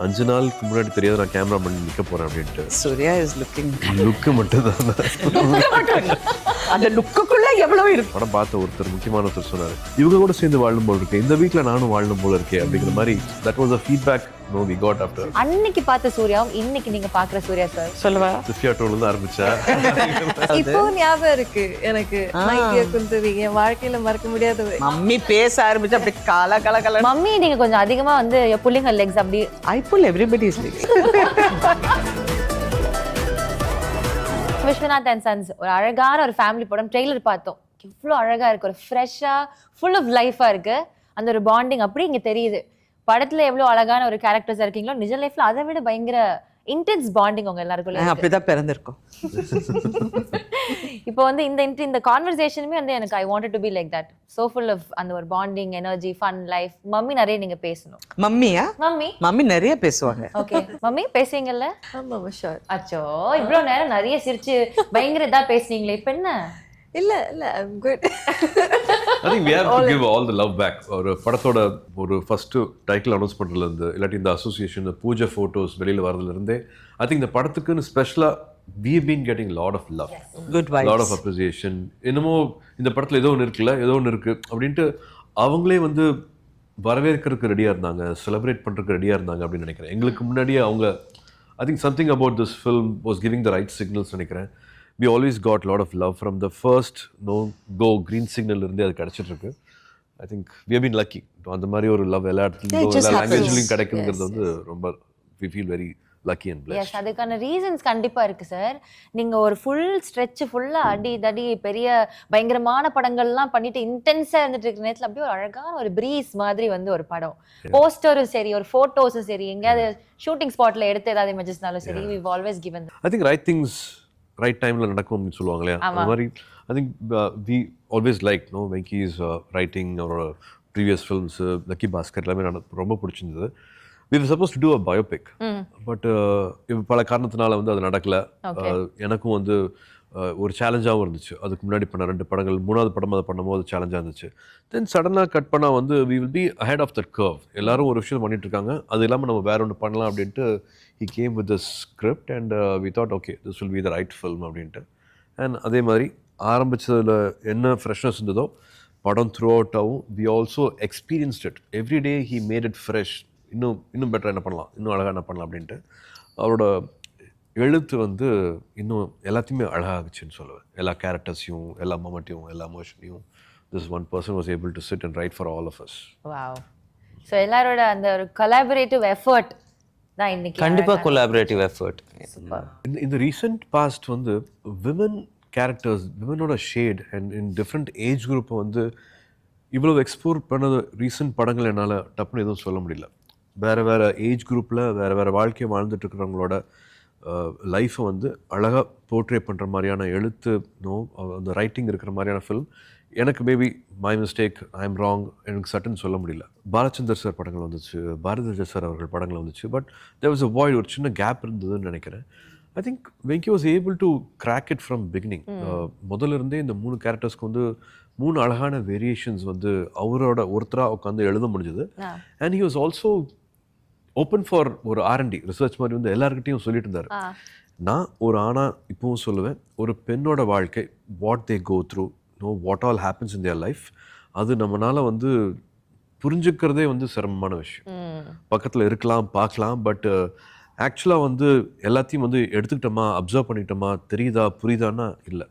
5 நாளுக்கு முன்னாடி தெரியாது நான் கேமராமேன் நிற்க போறேன் அப்படின்ட்டு. Suriya is looking. லுக்கு மட்டும் தான். அந்த லுக்குக்குள்ள எவ்வளவு இருக்கு. படம் பார்த்த ஒருத்தர் முக்கியமான ஒருத்தர் சொன்னாரு, இவங்க கூட சேர்ந்து வாழணும் போல இருக்கே, இந்த வீட்டில் நானும் வாழணும் போல இருக்கே அப்படிங்கிற மாதிரி. That was a feedback we got after. அன்னைக்கு பார்த்த சூர்யாவும் இன்னைக்கு நீங்க பாக்குற சூர்யா சார் சொல்லுவா. சிஃபியா டோல்ல இருந்து ஆரம்பிச்சா. இப்போ ஞாபகம் இருக்கு எனக்கு. மைக்கிய குந்துவி என் வாழ்க்கையில மறக்க முடியாதது. மம்மி பேச ஆரம்பிச்சு அப்படி கால கால கால. மம்மி நீங்க கொஞ்சம் அதிகமா வந்து புல்லிங் ஹர் லெக்ஸ் அப்படி. I pull everybody's legs. Viswanath and sons ஒரு அழகான ஒரு ஃபேமிலி படம். ட்ரெய்லர் பார்த்தோம், இவ்வளோ அழகா இருக்கு, ஒரு ஃப்ரெஷ்ஷா ஃபுல் ஆஃப் லைஃபா இருக்கு. அந்த ஒரு பாண்டிங் அப்படி இங்க தெரியுது. படத்துல எவ்வளவு அழகான ஒரு கேரக்டர்ஸ் இருக்கீங்களோ, நிஜ லைஃப்ல அதை விட பயங்கர இன்டென்ஸ் பாண்டிங் உங்க எல்லாருக்குள்ள. அப்படிதான் பிறந்திருக்கோம். இப்போ வந்து இந்த கான்வர்சேஷனுமே வந்து எனக்கு I wanted to be like that, so full of அந்த ஒரு bonding, energy, fun life. Mummy நிறைய நீங்க பேசணும். மம்மியா? மம்மி மம்மி நிறைய பேசுவாங்க. ஓகே மம்மி பேசுவீங்கல்ல? ஆமா ஷூர். அச்சோ இவ்வளவு நேரம் நிறைய சிரிச்சு பயங்கர இதா பேசுனீங்களே, இப்ப என்ன? இல்ல I'm good. I think we have to give all the love back. ஒரு படத்தோட ஒரு ஃபர்ஸ்ட் டைட்டில் அனௌன்ஸ் பண்றதுல இருந்து, இல்லாட்டி இந்த அசோசியேஷன் பூஜை போட்டோஸ் வெளியில வரதுல இருந்தே, ஐ திங்க் இந்த படத்துக்குன்னு ஸ்பெஷலா we have been getting lot of love, Good vibes, lot of appreciation. என்னமோ இந்த படத்துல ஏதோ ஒன்று இருக்குல்ல, ஏதோ ஒன்று இருக்கு அப்படின்ட்டு அவங்களே வந்து வரவேற்கிறதுக்கு ரெடியா இருந்தாங்க, செலிப்ரேட் பண்றதுக்கு ரெடியா இருந்தாங்க அப்படின்னு நினைக்கிறேன். எங்களுக்கு முன்னாடியே அவங்க I think something about this film was giving the right signals நினைக்கிறேன். We always got a lot of love from the first go green signal இருந்தே அது கிடைச்சிட்டு இருக்கு. I think we have been lucky. அந்த மாதிரி ஒரு லவ் எல்லா இடத்துலயும் எல்லா லாங்குவேஜ்லயும் கிடைக்குங்கிறது வந்து ரொம்ப we feel very lucky and blessed. Yes, அதுக்கான ரீசன்ஸ் கண்டிப்பா இருக்கு சார். நீங்க ஒரு ஃபுல் ஸ்ட்ரெச் ஃபுல்லா அடி தடி பெரிய பயங்கரமான படங்கள்லாம் பண்ணிட்டு இன்டென்ஸா இருந்துட்டு இருக்கிற நேரத்துல அப்படியே ஒரு அழகான ஒரு பிரீஸ் மாதிரி வந்து ஒரு படம், போஸ்டரும் சரி, ஒரு போட்டோஸும் சரி, எங்கேயாவது ஷூட்டிங் ஸ்பாட்ல எடுத்து ஏதாவது இமேஜஸ்னாலும் சரி, we've always given them. I think right things right டைம்ல நடக்கும் அப்படின்னு சொல்லுவாங்க இல்லையா, அந்த மாதிரி I think we always like Venky's writing, அவரோட ப்ரீவியஸ் ஃபில்ம்ஸ் லக்கி பாஸ்கர் எல்லாமே ரொம்ப பிடிச்சிருந்தது. we were supposed to do a biopic, but பல காரணத்தினால வந்து அது நடக்கல. எனக்கும் வந்து ஒரு சேலஞ்சாகவும் இருந்துச்சு. அதுக்கு முன்னாடி பண்ண 2 படங்கள், 3வது படம் அதை பண்ணும்போது சேலஞ்சாக இருந்துச்சு. தென் சடனாக கட் பண்ணால் வந்து we will be ahead of that curve. எல்லாரும் ஒரு விஷயம் பண்ணிட்டு இருக்காங்க, அது இல்லாமல் நம்ம வேற ஒன்று பண்ணலாம் அப்படின்ட்டு he came with this script and we thought okay this will be the right film அப்படின்ட்டு. அண்ட் அதே மாதிரி ஆரம்பித்ததில் என்ன ஃப்ரெஷ்னஸ் இருந்ததோ படம் through அவுட்டாகவும் we also experienced it. every day he made it fresh. இன்னும் பெட்டராக என்ன பண்ணலாம், இன்னும் அழகாக என்ன பண்ணலாம் அப்படின்ட்டு. அவரோட எழுத்து வந்து இன்னும் எல்லாத்தையுமே அழகாகுச்சுன்னு சொல்லுவேன். எல்லா கேரக்டர்ஸையும், எல்லா மொமெண்ட்டையும், எல்லா எமோஷனையும் this one person was able to sit and write for all of us. Wow. So எல்லாரோட அந்த ஒரு கொலாபரேட்டிவ் எஃபர்ட் தான் இன்னைக்கு. கண்டிப்பா கொலாபரேட்டிவ் எஃபர்ட். இந்த ரீசெண்ட் பாஸ்ட் வந்து விமன் கேரக்டர்ஸ், விமனோட shade and in different age குரூப்பை வந்து இவ்வளோ எக்ஸ்ப்ளோர் பண்ணது ரீசெண்ட் படங்கள் என்னால் டப்புன்னு எதுவும் சொல்ல முடியல. வேறு ஏஜ் குரூப்பில் வேறு வாழ்க்கையை வாழ்ந்துட்டு இருக்கிறவங்களோட லைஃப்பை வந்து அழகாக போர்ட்ரே பண்ணுற மாதிரியான எழுத்து, அந்த ரைட்டிங் இருக்கிற மாதிரியான ஃபில்ம் எனக்கு maybe my mistake, I am wrong, எனக்கு சட்டுன்னு சொல்ல முடியல. பாலச்சந்தர் சார் படங்கள் வந்துச்சு, பாரதிராஜா சார் அவர்கள் படங்கள் வந்துச்சு, but there was a wait, ஒரு சின்ன கேப் இருந்ததுன்னு நினைக்கிறேன். I think Venky was able to crack it from beginning. முதல்ல இருந்தே இந்த 3 கேரக்டர்ஸ்க்கு வந்து 3 அழகான வேரியேஷன்ஸ் வந்து அவரோட ஒருத்தராக உட்காந்து எழுத முடிஞ்சது. And he was also open for ஒரு R&D ரிசர்ச் மாதிரி வந்து எல்லாருக்கிட்டையும் சொல்லிட்டு இருந்தார். நான் ஒரு ஆணா இப்பவும் சொல்லுவேன், ஒரு பெண்ணோட வாழ்க்கை, what they go through, what all happens in their life, அது நம்மளால வந்து புரிஞ்சுக்கிறதே வந்து சிரமமான விஷயம். பக்கத்தில் இருக்கலாம், பார்க்கலாம், பட் ஆக்சுவலாக வந்து எல்லாத்தையும் வந்து எடுத்துக்கிட்டோமா, அப்சர்வ் பண்ணிக்கிட்டோமா, தெரியுதா புரியுதான்னா இல்லை.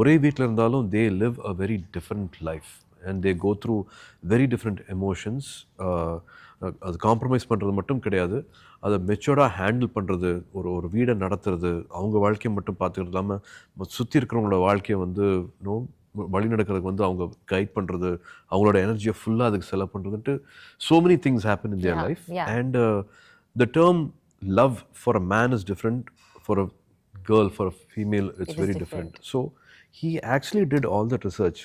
ஒரே வீட்டில் இருந்தாலும் they live a very different life and they go through very different emotions. அது காம்ப்ரமைஸ் பண்ணுறது மட்டும் கிடையாது, அதை மெச்சூர்டாக ஹேண்டில் பண்ணுறது, ஒரு வீடை நடத்துறது, அவங்க வாழ்க்கையை மட்டும் பார்த்துக்கிறது இல்லாமல் சுற்றி இருக்கிறவங்களோட வாழ்க்கையை வந்து வழி நடக்கிறதுக்கு வந்து அவங்க கைட் பண்ணுறது, அவங்களோட எனர்ஜியை ஃபுல்லாக அதுக்கு செலவு பண்ணுறதுன்ட்டு so many things happen in their life. And the term love for a man is different, for a girl, for a female it's very different. So he actually did all that research.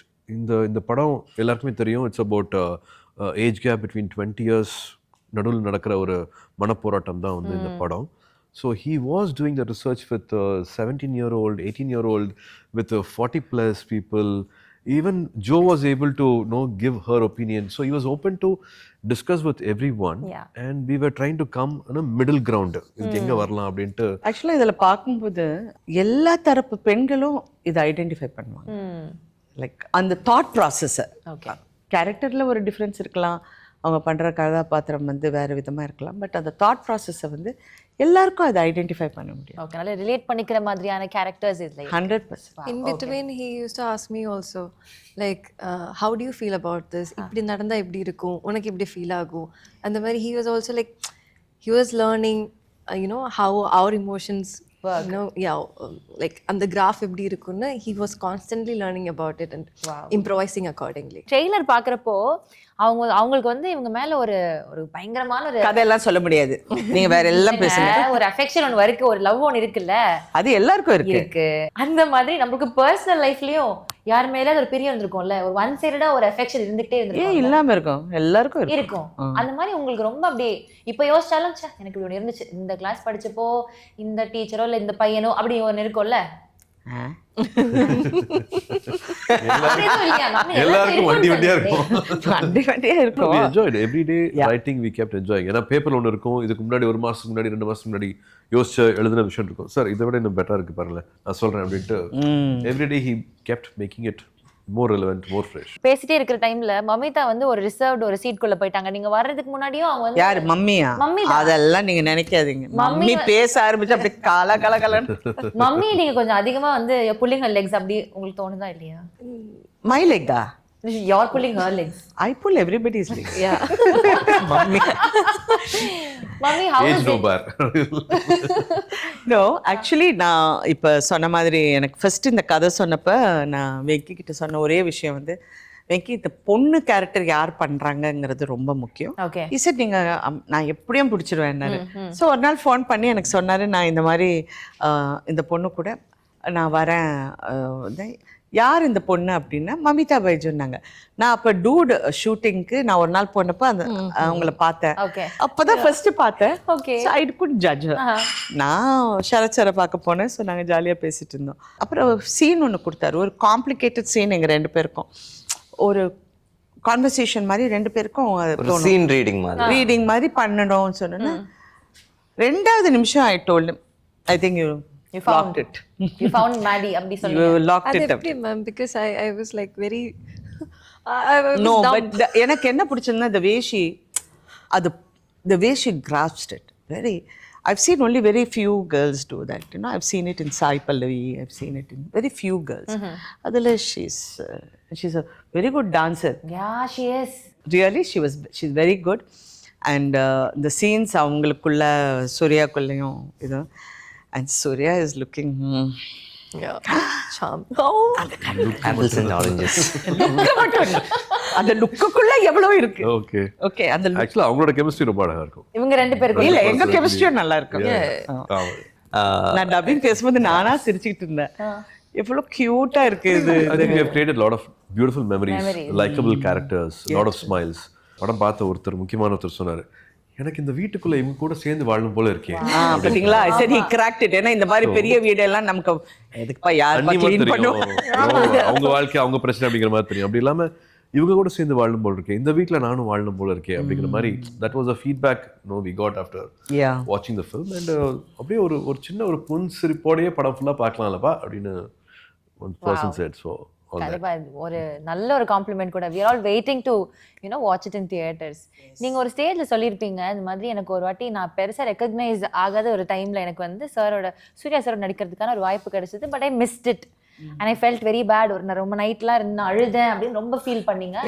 இந்த படம் எல்லாருக்குமே தெரியும், it's about age gap between 20 years நடுவில் நடக்கிற ஒரு மனப்போராட்டம் தான் வந்து இந்த படம். So he was doing the research with 17-year-old, 18-year-old, with 40+ people, even Joe was able to give her opinion, so he was open to discuss with everyone. Yeah. And we were trying to come on a middle ground. இதுக்கு எங்க வரலாம் அப்படின்ட்டு. ஆக்சுவலாக இதில் பார்க்கும்போது எல்லா தரப்பு பெண்களும் இதை ஐடென்டிஃபை பண்ணுவாங்க. லைக் அந்த தாட் ப்ராசஸை, கேரக்டரில் ஒரு டிஃப்ரென்ஸ் இருக்கலாம், அவங்க பண்ணுற கதாபாத்திரம் வந்து வேறு விதமாக இருக்கலாம், பட் அந்த தாட் ப்ராசஸை வந்து எல்லாருக்கும் அதை ஐடென்டிஃபை பண்ண முடியும். ஓகே, நல்லா ரிலேட் பண்ணிக்கிற மாதிரியான கேரக்டர்ஸ் இதுல 100%. In between he used to ask me also like how do you feel about this, இப்படி நடந்தா எப்படி இருக்கும், உனக்கு எப்படி ஃபீல் ஆகும், அந்த மாதிரி he was also like he was learning how our emotions work. Like அந்த கிராஃப் எப்படி இருக்கும்னு he was constantly learning about it and improvising accordingly. Trailer பாக்குறப்போ அவங்களுக்கு வந்து இவங்க மேல ஒரு பயங்கரமான ஒரு கதையெல்லாம் சொல்ல முடியாது, நீங்க வேற எல்லாம் பேசுங்க. ஒரு அஃபெக்ஷன் ஒன்று இருக்கு, ஒரு லவ் ஒன்று இருக்குல்ல, அது எல்லாருக்கும் இருக்கு. அந்த மாதிரி நமக்கு பர்சனல் லைஃப்லயும் யார் மேல ஒரு பிரியம் இருந்திருக்கும்ல, ஒரு ஒன் சைடா ஒரு அஃபெக்ஷன் இருந்துகிட்டே ஏன் இல்லாம இருக்கும், எல்லாருக்கும் இருக்கும். அந்த மாதிரி உங்களுக்கு ரொம்ப அப்படியே இப்ப யோசிச்சாலும் எனக்கு இப்படி ஒன்று இருந்துச்சு, இந்த கிளாஸ் படிச்சப்போ இந்த டீச்சரோ இல்ல இந்த பையனோ அப்படி ஒன்று இருக்கும்ல, எல்லாருக்கும் வண்டி வண்டியா இருக்கும். இருக்கும். We enjoyed every day writing, we kept enjoying. ஏன்னா பேப்பர்ல ஒன்று இருக்கும், இதுக்கு முன்னாடி 1 மாசத்துக்கு முன்னாடி 2 மாசத்துக்கு முன்னாடி யோசிச்ச எழுதின விஷயம் இருக்கும். சார் இதை விட இன்னும் பெட்டரா இருக்கு பாருங்க, நான் சொல்றேன் அப்படின்ட்டு every day he kept making it more relevant, more fresh. பேசிட்டே இருக்கிற டைம்ல மமிதா வந்து ஒரு ரிசர்வ்ட் ஒரு சீட் குள்ள போயிட்டாங்க. நீங்க வர்றதுக்கு முன்னாடியும் அவங்க வந்து யாரு மம்மியா? அதெல்லாம் நீங்க நினைக்காதீங்க. மம்மி பேச ஆரம்பிச்சு அப்படியே கலன்னு. மம்மி நீங்க கொஞ்சம் அதிகமா வந்து புல்லிங் ஹர் லெக்ஸ் அப்படி உங்களுக்கு தோணுதா இல்லையா? My லெக்கா? You're pulling her legs. I pull everybody's legs. Yeah. Mummy. Mummy, how is no it? bar. No, actually நான் இப்போ சொன்ன மாதிரி எனக்கு ஃபர்ஸ்ட் இந்த கதை சொன்னப்ப நான் வெங்கி கிட்ட சொன்ன ஒரே விஷயம் வந்து, வெங்கி இந்த பொண்ணு கேரக்டர் யார் பண்றாங்கங்கிறது ரொம்ப முக்கியம். Okay. இசட் நீங்க நான் எப்படியும் பிடிச்சிருவேன் என்னால. ஸோ ஒரு நாள் ஃபோன் பண்ணி எனக்கு சொன்னாரு, நான் இந்த மாதிரி இந்த பொண்ணு கூட நான் வரேன், யார் இந்த பொண்ணு அப்படின்னா மமிதா பைஜுன்னாங்க. நான் அப்போ டூட் ஷூட்டிங்க்கு நான் ஒரு நாள் போனப்போ அந்த அவங்கள பார்த்தேன். அப்போதான் ஃபர்ஸ்ட் பார்த்தேன். I could judge. நான் சரத் சாரை பார்க்க போனேன். ஸோ நாங்கள் ஜாலியாக பேசிட்டு இருந்தோம். அப்புறம் சீன் ஒன்று கொடுத்தாரு, ஒரு காம்ப்ளிகேட்டட் சீன் எங்கள் 2 பேருக்கும், ஒரு கான்வர்சேஷன் மாதிரி 2 பேருக்கும் சீன் ரீடிங் மாதிரி பண்ணணும்னு சொன்னேன்னா 2வது நிமிஷம் I told him, I think you locked it. You found Maddie abdi solunga. You locked it up. Ma'am, because I was like very no dumb. But எனக்கு என்ன பிடிச்சதுன்னா the way she grasped it very. I've seen only very few girls do that, I've seen it in Sai Pallavi, I've seen it in very few girls. Adala she's a very good dancer. Yeah, she is. Really, she's very good. And the scenes அவங்களுக்குள்ள சூர்யா குள்ளையும் இது, and Suriya is looking charm. Apples and oranges. அந்த லுக்குக்குள்ள எவ்வளவு இருக்கு. Okay அந்த ஆக்சுவலா அவங்களோட chemistry ரொம்ப அழகா இருக்கும். இவங்க 2 பேருக்கு இல்ல எங்க கெமிஸ்ட்ரியும் நல்லா இருக்கும். நான் டப்பிங் பேசும்போது நானா சிரிச்சிட்டு இருந்தேன், எவ்வளவு கியூட்டா இருக்கு இது. I think we have created a lot of beautiful memories, likable characters, lot of smiles. படம் பார்த்த ஒருத்தர் முக்கியமான ஒருத்தர் சொன்னாரு, எனக்கு இந்த வீட்டுக்குள்ள இவங்க கூட சேர்ந்து வாழணும் போல இருக்கேன். பாத்தீங்களா, I said he cracked it. ஏன்னா இந்த மாதிரி பெரிய வீடெல்லாம் நமக்கு எதுக்குப்பா யாருப்பா க்ளீன் பண்ணுவோம், அவங்க வாழ்க்கை அவங்க பிரச்சனை அப்படிங்கிற மாதிரி தெரியும். அப்படி இல்லாம இவங்க கூட சேர்ந்து வாழணும் போல இருக்கேன், இந்த வீட்டுல நானும் வாழணும் போல இருக்கேன் அப்படிங்கிற மாதிரி. that was a feedback we got after watching the film. And அப்படியே ஒரு சின்ன ஒரு புன்சிரிப்போடயே படம் ஃபுல்லா பார்க்கலாம்லப்பா அப்படின்னு one person said. So ஒரு நல்ல ஒரு காம்ப்ளிமெண்ட் கூட. we are all waiting to watch it in theaters. நீங்க ஒரு ஸ்டேஜ்ல சொல்லியிருப்பீங்க, இந்த மாதிரி எனக்கு ஒரு வாட்டி நான் பெருசா ரெகக்னைஸ் ஆகாத ஒரு டைம்ல எனக்கு வந்து சூர்யா சாரோட நடிக்கிறதுக்கான ஒரு வாய்ப்பு கிடைச்சது, but I missed it and I felt very bad. நான் ரொம்ப நைட்லாம் இருந்து அழுதேன் அப்படின்னு ரொம்ப ஃபீல் பண்ணீங்க.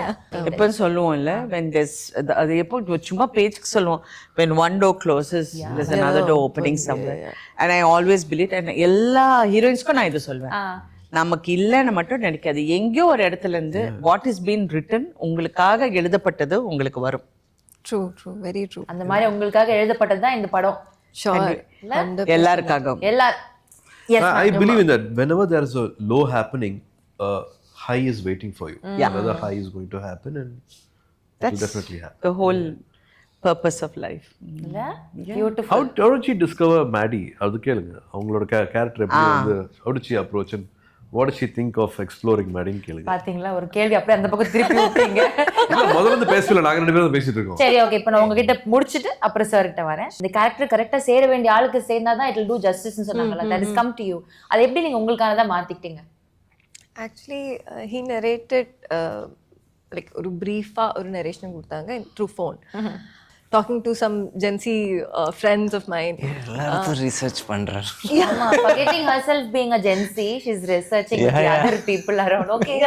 எப்போ சொல்லுவோம்ல, when there's அது எப்போ சும்மா பேஜ்க்கு சொல்லுவோம், when one door closes there's another door opening somewhere. And I always believe, and எல்லா ஹீரோயின்ஸ்க்கும் நான் இது சொல்வேன், நமக்கு இல்லைன்னு மட்டும் நினைக்காது, எங்கேயோ ஒரு இடத்துல இருந்து வாட் இஸ் பீன் ரிட்டன் உங்களுக்காக எழுதப்பட்டது உங்களுக்கு வரும். True very true. அந்த மாதிரி உங்களுக்காக எழுதப்பட்டது தான் இந்த படம். எல்லாருக்காக I believe in that. Whenever there is a low happening, high is waiting for you. Another high is going to happen, and that will definitely happen. The whole purpose of life. Beautiful. How did she discover Maddie? அது கேளுங்க, அவங்களோட character எப்படி வந்து how did she approach and what does she think of exploring மேடின்னு கேளுங்க. பாத்தீங்களா ஒரு கேள்வி அப்படியே அந்த பக்கம் திருப்பி விட்டீங்க. இல்ல முதல்ல இருந்து பேசல, நாங்க 2 பேரும் பேசிட்டு இருக்கோம். சரி ஓகே, இப்போ நான் உங்ககிட்ட முடிச்சிட்டு அப்புறம் சார் கிட்ட வரேன். இந்த கேரக்டர் கரெக்டா சேர வேண்டிய ஆளுக்கு சேர்ந்தாதான் இட் will do justice ன்னு சொன்னாங்கல்ல, that is come to you. அது எப்படி நீங்க உங்களுக்கானதா மாத்திக்கிட்டீங்க? Actually, he narrated like ஒரு பிரீஃபா ஒரு நரேஷன் கொடுத்தாங்க through phone. Talking to some Gen Z friends of mine. எல்லாரும் research பண்றாரு. ஆமா, forgetting herself being a Gen Z, she's researching with the other people around. Okay,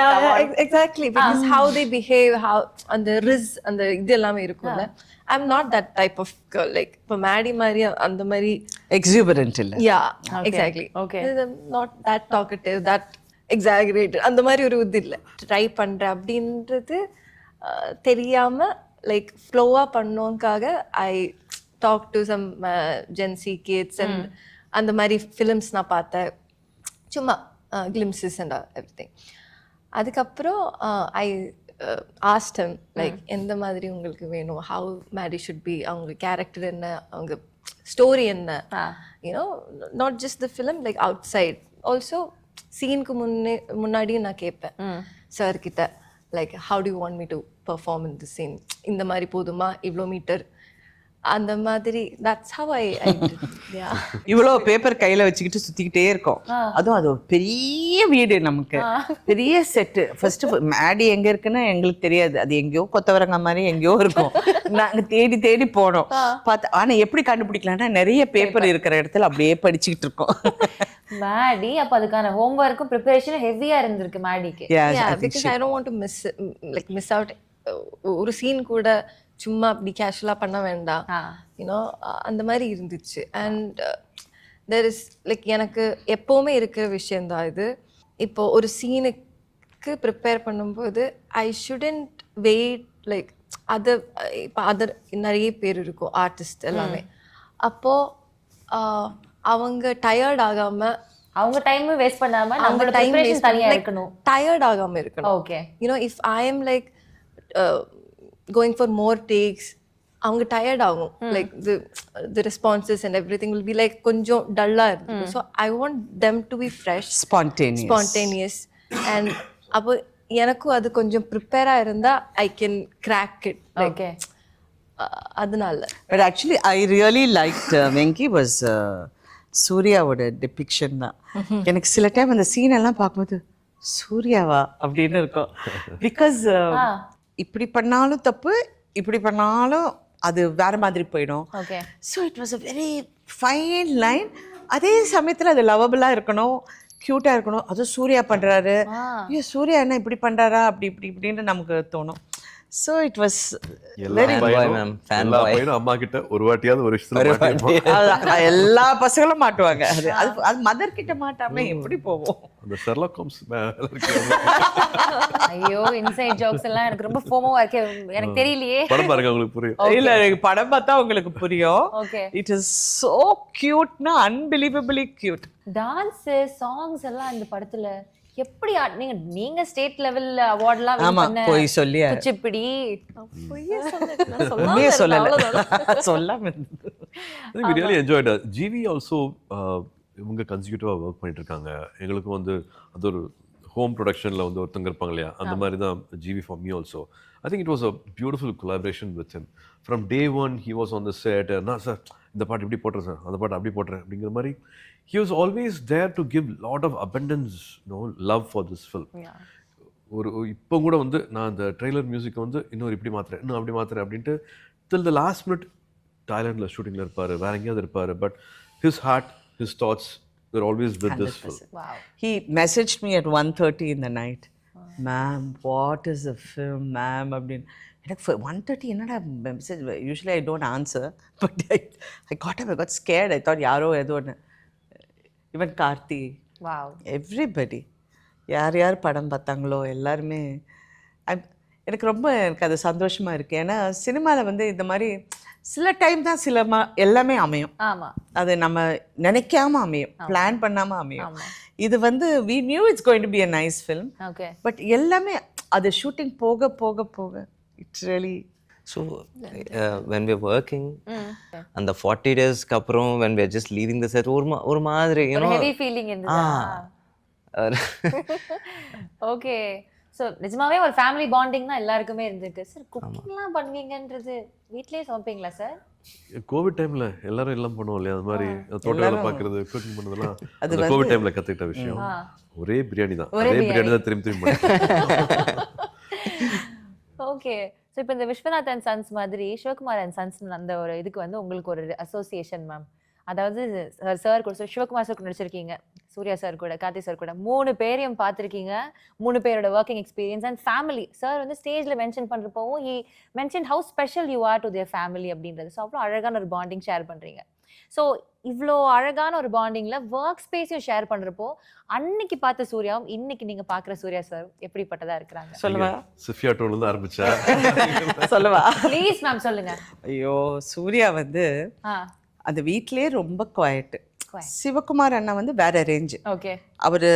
Exactly, because how they behave, how and the riz and the இது எல்லாமே இருக்கும்ல. I'm not that type of girl, like இப்போ மேடி மாதிரி அந்த மாதிரி எக்ஸூபரண்ட் இல்லை. yeah exactly okay. I'm not that talkative, that exaggerated அந்த மாதிரி ஒரு இது இல்லை. ட்ரை பண்றேன் அப்படின்றது தெரியாம லைக் ஃப்ளோவா பண்ணோங்காக I talk to some Gen Z kids and அந்த மாதிரி ஃபிலிம்ஸ் நான் பார்த்தேன், சும்மா கிளிம்ஸஸ் அண்ட் எவ்ரிதிங். அதுக்கப்புறம் ஐ ஆஸ்ட் ஹிம் லைக் எந்த மாதிரி உங்களுக்கு வேணும், ஹவு மேடி ஷுட் பி, அவங்க கேரக்டர் என்ன, அவங்க ஸ்டோரி என்ன, you know not just the film, like outside also. சீனுக்கு முன்னாடியும் நான் கேட்பேன் சார் கிட்ட, like how do you want me to perform in the scene, இந்த மாதிரி போதுமா, இவ்வளோ மீட்டர், அந்த மாதிரி. தட்ஸ் ஹவ் ஐ இவ்வளோ பேப்பர் கையில் வச்சுக்கிட்டு சுற்றிக்கிட்டே இருக்கோம். அதுவும் அது ஒரு பெரிய வீடு, நமக்கு பெரிய செட்டு. ஃபர்ஸ்ட் மேடி எங்கே இருக்குன்னு எங்களுக்கு தெரியாது, அது எங்கேயோ கொத்தவரங்க மாதிரி எங்கேயோ இருக்கும். நாங்கள் தேடி தேடி போனோம் பார்த்தா. ஆனால் எப்படி கண்டுபிடிக்கலாம்னா நிறைய பேப்பர் இருக்கிற இடத்துல அப்படியே படிச்சுக்கிட்டு இருக்கோம். மேடி அப்ப அதுக்கான ஹோம்வொர்க்கும் ப்ரிப்பரேஷனும் ஹெவியா இருந்திருக்கு மேடிக்கு. because I don't want to miss out. ஒரு சீன் கூட சும்மா அப்படி கேஷுவலா பண்ண வேண்டாம், யூனோ அந்த மாதிரி இருந்துச்சு. அண்ட் there is லைக் எனக்கு எப்போவுமே இருக்கிற விஷயந்தான் இது. இப்போ ஒரு சீனுக்கு ப்ரிப்பேர் பண்ணும்போது I shouldn't wait like other. இப்போ அதர் நிறைய பேர் இருக்கும் ஆர்டிஸ்ட் எல்லாமே. அப்போது அவங்க டயர்ட் ஆகாம, அவங்க டைம் வேஸ்ட் பண்ணாம நம்ம டைம் வேஸ்ட் தனியா இருக்கணும், டயர்ட் ஆகாம இருக்கணும். Okay, you know if I am like going for more takes, அவங்க டயர்ட் ஆகும். Like the responses and everything will be like கொஞ்சம் டல்லா இருக்கும். So I want them to be fresh, spontaneous. And அப்போ எனக்கும் அது கொஞ்சம் ப்ரிப்பேராக இருந்தா I can crack it. Okay, அதனால. But actually I really like Venky was சூர்யாவோட டிபிக்ஷன் தான். எனக்கு சில டைம் அந்த சீன் எல்லாம் பார்க்கும்போது சூர்யாவா அப்படின்னு இருக்கும். பிகாஸ் இப்படி பண்ணாலும் தப்பு, இப்படி பண்ணாலும் அது வேற மாதிரி போயிடும். So it was a very fine line. அதே சமயத்தில் அது லவபிளாக இருக்கணும், க்யூட்டாக இருக்கணும். அதுவும் சூர்யா பண்ணுறாரு, ஐயோ சூர்யா என்ன இப்படி பண்ணுறாரா, அப்படி இப்படி இப்படின்னு நமக்கு தோணும். ஸோ இட் வாஸ் வெரி அம்மா கிட்ட ஒரு வாட்டியாவது ஒரு விஷயத்துல எல்லா பசங்களும் மாட்டுவாங்க. அது அது மதர் கிட்ட மாட்டாம எப்படி போவோம்? அந்த ஷெர்லாக் ஹோம்ஸ் ஐயோ இன்சைட் ஜோக்ஸ் எல்லாம் எனக்கு ரொம்ப ஃபோமோவா இருக்கு, எனக்கு தெரியலையே. படம் பாருங்க உங்களுக்கு புரியும். இல்ல படம் பார்த்தா உங்களுக்கு புரியும். ஓகே, இட் இஸ் சோ கியூட்னா அன்பிலீவபிளி கியூட். டான்ஸ் சாங்ஸ் எல்லாம் இந்த படத்துல எப்படி நீங்க ஸ்டேட் லெவல் அவார்ட்லாம் வின் பண்ண போய் சொல்லி குச்சிப்பிடி சொல்லாம we really enjoyed it. GV also இவங்க கன்சிக்யூட்டிவாக ஒர்க் பண்ணிட்டு இருக்காங்க. எங்களுக்கு வந்து அது ஒரு ஹோம் ப்ரொடக்ஷனில் வந்து ஒருத்தங்க இருப்பாங்க இல்லையா, அந்த மாதிரி தான் GV for me also. I think it was a beautiful collaboration with him. From day one he was on the set, நான் சார் இந்த பாட்டு இப்படி போட்டுறேன் சார், அந்த பாட்டு அப்படி போட்டுறேன் அப்படிங்கிற மாதிரி. He was always there to give lot of abundance, love for this film. ஒரு இப்போ கூட வந்து நான் அந்த ட்ரெய்லர் மியூசிக் வந்து இன்னொரு இப்படி மாத்துறேன், இன்னும் அப்படி மாத்துறேன் அப்படின்ட்டு till the last minute தாய்லாண்டில் ஷூட்டிங்கில் இருப்பார், வேற எங்கேயாவது இருப்பார். But his heart, his thoughts were always with 100%. This film. Wow. He messaged me at 1:30 in the night. Ma'am, what is the film, ma'am? அப்படின்னு எனக்கு 1:30 என்னடா message. Usually I don't answer, but I got scared. I thought யாரோ ஏதோ ஒன்று. Even Karthi, everybody, யார் யார் படம் பார்த்தாங்களோ எல்லாருமே எனக்கு அது சந்தோஷமாக இருக்குது. ஏன்னா சினிமாவில் வந்து இந்த மாதிரி சில டைம் தான் எல்லாமே அமையும். அது நம்ம நினைக்காம அமையும், பிளான் பண்ணாமல் அமையும். இது வந்து we knew it's going to be a nice film, but எல்லாமே அது ஷூட்டிங் போக போக போக it's really. So when we're working and the 40 days க்கு அப்புறம் when we're just leaving the set ஒரு மாதிரி heavy feeling இருந்ததா? ஓகே. ஸோ நிஜமாவே ஒரு ஃபேமிலி பாண்டிங் தான் எல்லாருக்குமே இருந்திருக்கு. சார் குக்கிங்லாம் பண்ணுவீங்கன்றது வீட்லயே சமைப்பீங்களா சார்? கோவிட் டைம்ல எல்லாரும் எல்லாம் பண்ணுவோம் இல்லையா, அது மாதிரி தோட்ட வேலை பார்க்கறது, குக்கிங் பண்ணதெல்லாம் அது அந்த கோவிட் டைம்ல கத்துக்கிட்ட விஷயம். ஒரே பிரியாணி தான், ஒரே பிரியாணி தான் திரும்பி திரும்பி பண்ணேன். ஓகே. ஸோ இப்போ இந்த விஸ்வநாத் அண்ட் சன்ஸ் மாதிரி சிவகுமார் அண்ட் சன்ஸ் அந்த ஒரு இதுக்கு வந்து உங்களுக்கு ஒரு அசோசியேஷன் மேம். அதாவது சார் கூட சிவகுமார் சார் கூட நடிச்சிருக்கீங்க, சூர்யா சார் கூட, கார்த்தி சார் கூட 3 பேரையும் பார்த்துருக்கீங்க. 3 பேரோட working experience and family. Sir வந்து ஸ்டேஜில் மென்ஷன் பண்ணுறப்பவும் he mention how special you are to their family அப்படின்றது. ஸோ அவ்வளோ அழகான ஒரு பாண்டிங் ஷேர் பண்ணுறீங்க. ஸோ இவ்வளோ அழகான ஒரு பாண்டிங்கில் ஒர்க் ஸ்பேஸையும் ஷேர் பண்ணுறப்போ அன்னைக்கு பார்த்த சூர்யாவும் இன்னைக்கு நீங்கள் பார்க்குற சூர்யா சார் எப்படிப்பட்டதா இருக்கிறாங்க? சொல்லுவா சிஃபியா டோன்ல ஆரம்பிச்சா சொல்லவா? ப்ளீஸ் மேம் சொல்லுங்க. ஐயோ, சூர்யா வந்து அந்த வீட்லயே ரொம்ப குவாய்ட்டு. சிவகுமார் அண்ணா வந்து வேற ரேஞ்சு. ஓகே. அவர்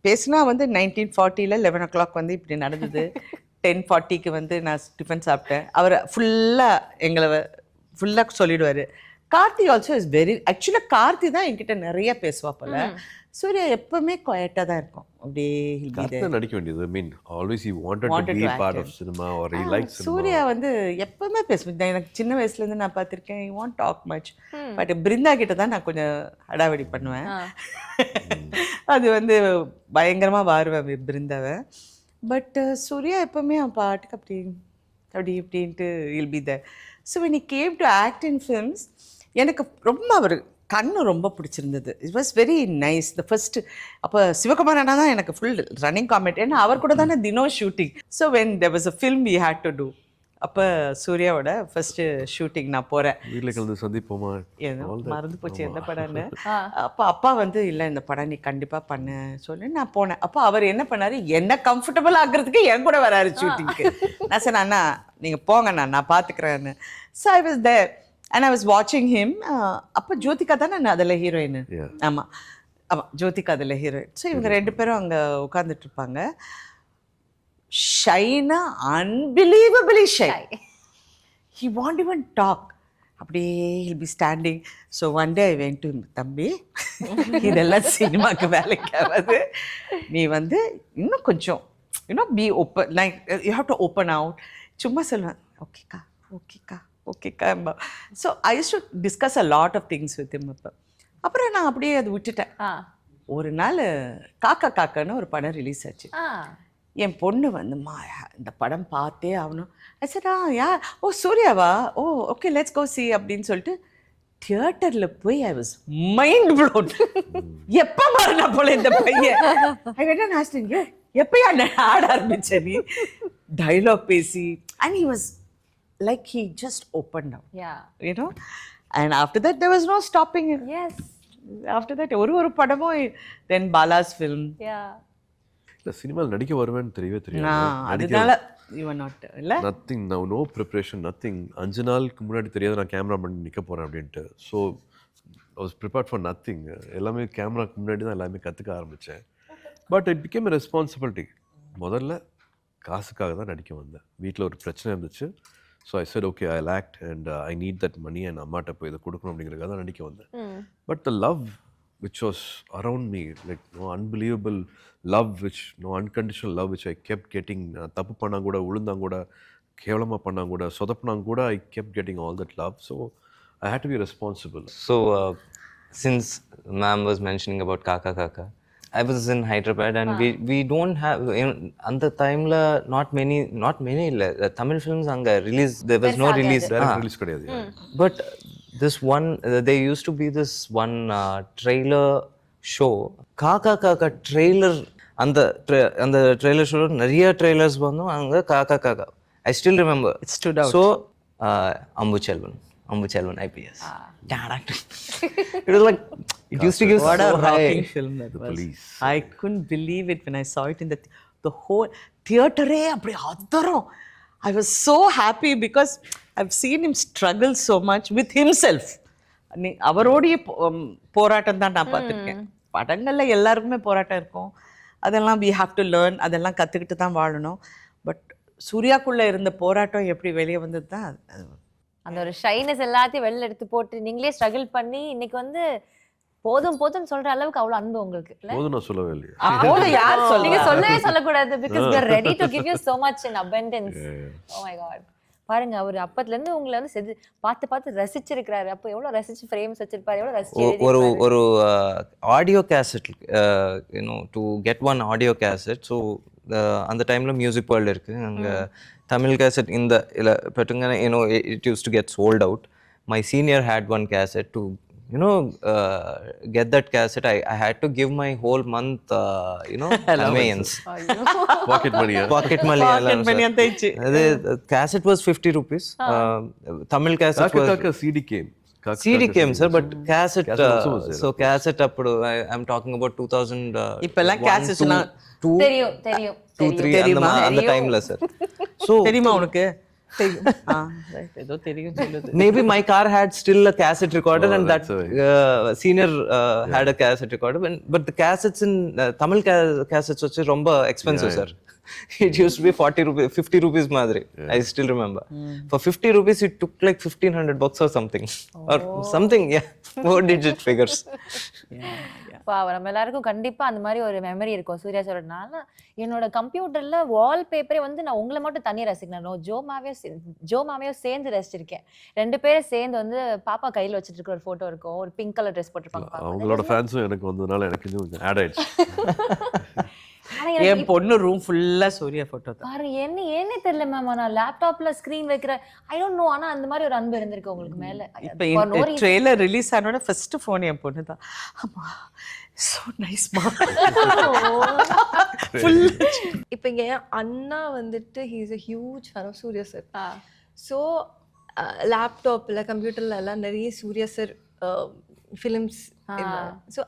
பேசினா வந்து 1940 11 o'clock வந்து இப்படி நடந்தது, 10:40 வந்து நான் டிஃபன் சாப்பிட்டேன். அவர் ஃபுல்லாக எங்களை ஃபுல்லாக சொல்லிடுவார். கார்த்தி ஆல்சோ இஸ் வெரி, ஆக்சுவலாக கார்த்தி தான் என்கிட்ட நிறைய பேசுவா போல. சூர்யா எப்பவுமே குவாய்ட்டாக தான் இருக்கும். அப்படியே நடிக்க வேண்டியது. I mean, always he wanted to be part of cinema or he likes cinema. Surya வந்து எப்பவுமே பேசுவேன். எனக்கு சின்ன வயசுலேருந்து நான் பார்த்துருக்கேன். he won't talk much. But Brinda கிட்ட தான் நான் கொஞ்சம் அடாவடி பண்ணுவேன். அது வந்து பயங்கரமாக வாருவேன் பிருந்தாவை. பட் சூர்யா எப்பவுமே அவன் பாட்டுக்கு அப்படி அப்படி இப்படின்ட்டு will be there. So when he came to act in films, எனக்கு ரொம்ப அவர் கண்ணு ரொம்ப பிடிச்சிருந்தது. It was very nice. The first அப்போ சிவகுமார் அண்ணா தான் எனக்கு ஃபுல் ரன்னிங் காமெண்ட். ஏன்னா அவர் கூட தானே தினம் shooting. So when there was a film we had to do, அப்போ சூர்யாவோட ஃபர்ஸ்ட் ஷூட்டிங் நான் போகிறேன். வீட்டில் கலந்து சந்திப்போமா, ஏதோ மறந்து போச்சு எந்த படம்னு. அப்போ அப்பா வந்து இல்லை இந்த படம் நீ கண்டிப்பாக பண்ண சொல்லி நான் போனேன். அப்போ அவர் என்ன பண்ணார், என்ன கம்ஃபர்டபுள் ஆக்குறதுக்கு என் கூட வராரு ஷூட்டிங்க்கு. நான் சொன்னேன் அண்ணா நீங்கள் போங்கண்ணா நான் பார்த்துக்கிறேன்னு. So I was there and I was watching him. அப்போ ஜோதிகா தானே அதில் ஹீரோயின். ஆமாம் ஆமாம், ஜோதிகா அதில் ஹீரோயின். ஸோ இவங்க 2 பேரும் அங்கே உட்காந்துட்டு இருப்பாங்க. ஷைனா unbelievably shy. He won't even talk. அப்படியே he'll be standing. So one day I went to him, தம்பி இதெல்லாம் சினிமாக்கு வேலைக்கு ஆகாது, நீ வந்து இன்னும் கொஞ்சம் be open, like you have to open out. சும்மா சொல்லுவேன் ஓகேக்கா ஓகேக்கா ஓகேக்கா. So I use to discuss a lot of things with him. அப்புறம் நான் அப்படியே அதை விட்டுட்டேன். ஒரு நாள் காக்கா காக்கான்னு ஒரு படம் ரிலீஸ் ஆச்சு. என் பொண்ணு வந்துமா இந்த படம் பார்த்தே ஆகணும். சரி யா ஓ சூர்யாவா, ஓ ஓகே லெட்ஸ் கோ சி அப்படின்னு சொல்லிட்டு தியேட்டரில் போய் ஐ வாஸ் மைண்ட் ப்ளோன். எப்போ மாறினா போல இந்த பையன். I went and asked him, எப்பயா ஆட ஆரம்பிச்ச நீ டைலாக் பேசி. And he was like he just opened up, you know, and after that there was no stopping him. Yes, after that ஒரு படமும் then Bala's film. இல்ல சினிமால நடிக்க வருவேன்னு தெரியவே தெரியாது. அதனால you were not இல்ல nothing, no preparation, nothing. 5 நாளுக்கு முன்னாடி தெரியாது நான் கேமரா பண்ணி நிக்க போறேன் அப்படின்ட்டு. So I was prepared for nothing. எல்லாமே கேமராக்கு முன்னாடி தான் எல்லாமே கத்துக்க ஆரம்பிச்சேன். But it became a responsibility. முதல்ல காசுக்காக தான் நடிக்க வந்தேன். வீட்டில் ஒரு பிரச்சனை இருந்துச்சு. So I said okay I act and I need that money and அம்மாட்ட போய் இதை கொடுக்கணும் அப்படிங்கிறதுக்காக தான் நடிக்க வந்தேன். But the love which was around me, like no unbelievable love, which no unconditional love which I kept getting. தப்பு பண்ணாங்க கூட, விழுந்தாங்க கூட, கேவலமாக பண்ணாங்க கூட, சொதப்பினாங்க கூட, I kept getting all that love. So I had to be responsible. So since ma'am was mentioning about Kaka Kaka, I was in Hyderabad and we don't have at the time la not many illa Tamil films anga release, there was no release, direct release kadiyadu. But this one there used to be this one trailer show, Kaka Kaka trailer, and the trailer show nariya trailers vandu anga Kaka Kaka I still remember it stood out. So Ambu Chelvan IPS. It was like it used to give what so a rocking high. film that was. Police. I couldn't believe it when I saw it in the whole theater அப்படி அதரும். I was so happy because I've seen him struggle so much with himself. அவரோடைய போராட்டம் தான் நான் பார்த்துருக்கேன். படங்களில் எல்லாருக்குமே போராட்டம் இருக்கும், அதெல்லாம் we have to learn, அதெல்லாம் கற்றுக்கிட்டு தான் வாழணும். பட் சூர்யாக்குள்ளே இருந்த போராட்டம் எப்படி வெளியே வந்தது தான் அந்த ஒரு ஷைனஸ் எல்லாத்தையும் வெளில எடுத்து போட்டு நீங்களே ஸ்ட்ரகிள் பண்ணி இன்னைக்கு வந்து போதும் போதும்னு சொல்ற அளவுக்கு அவ்வளவு அன்பு உங்களுக்கு இல்ல? போதும் நான் சொல்லவே இல்லையே. போதும் யார் நீங்க சொல்லுங்க சொல்லவே சொல்லக்கூடாது because we are ready to give you so much in abundance. Oh my god. பாருங்க அவர் அப்பத்துல இருந்து உங்களை வந்து பார்த்து பார்த்து ரசிச்சிருக்காரு. அப்போ எவ்வளவு ரசிச்சு ஃப்ரேம்ஸ் வச்சிருப்பாரு, எவ்வளவு ரசிச்சு ஒரு audio cassette to get one audio cassette. So அந்த டைம்ல மியூசிக் வேர்ல்டு இருக்கு அங்க தமிழ் கேசட் இந்த இல்லை பட்டுங்க it use to get sold out. My senior had one cassette to get that cassette. I had to give my whole month conveyance. Pocket money. Pocket money antaichu. The cassette was 50 rupees. Tamil cassette was CD came sir, but cassette so cassette appudu I'm talking about 2000 இப்பெல்லாம் cassette la தெரியும் 2-3 அந்த டைம்ல sir. So தெரியுமா உனக்கு? ஏதோ தெரியும் சொல்லுது. Maybe my car had still a cassette recorder and that senior had a cassette recorder, but the cassettes in Tamil cassettes was ரொம்ப expensive sir. It used to be 40 rupees 50 rupees madri. I still remember. For 50 rupees it took like 1500 bucks or something. Or something, yeah. 4-digit figures. நம்ம எல்லாருக்கும் கண்டிப்பா அந்த மாதிரி ஒரு memory இருக்கும். சூர்யா சொல்றதுனால என்னோட கம்ப்யூட்டர்ல வால்பேப்பரே வந்து நான் உங்களை மட்டும் தனியாக ரசிக்கணும். ஜோ மாமையும் சேர்ந்து ரசிச்சிருக்கேன். 2 பேரும் சேர்ந்து வந்து பாப்பா கையில் வச்சுட்டு இருக்க ஒரு போட்டோ இருக்கும். ஒரு பிங்க் கலர் ட்ரெஸ் போட்டிருப்பாங்க. அவங்களோட ஃபேன்ஸும் எனக்கு வந்ததுனால எனக்கு இன்னும் ஆட் ஆயிடுச்சு. என் பொண்ணு ரூம் ஃபுல்லா சூர்யா போட்டோ தான். பாரு என்ன தெரியல மேம், நான் லேப்டாப்ல ஸ்கிரீன் வைக்கிற ஐ டோன்ட் நோ. ஆனா அந்த மாதிரி ஒரு அன்பு இருந்திருக்கு உங்களுக்கு மேல. இப்போ ட்ரெய்லர் ரிலீஸ் ஆனோட ஃபர்ஸ்ட் ஃபோன் என் பொண்ணு தான். அம்மா சோ நைஸ் மா. இப்போ என் அண்ணா வந்துட்டு he is a huge fan of Suriya sir. So லேப்டாப்ல கம்ப்யூட்டர்ல எல்லாம் நிறைய சூர்யா சார் ஃபிலிம்ஸ். ஸோ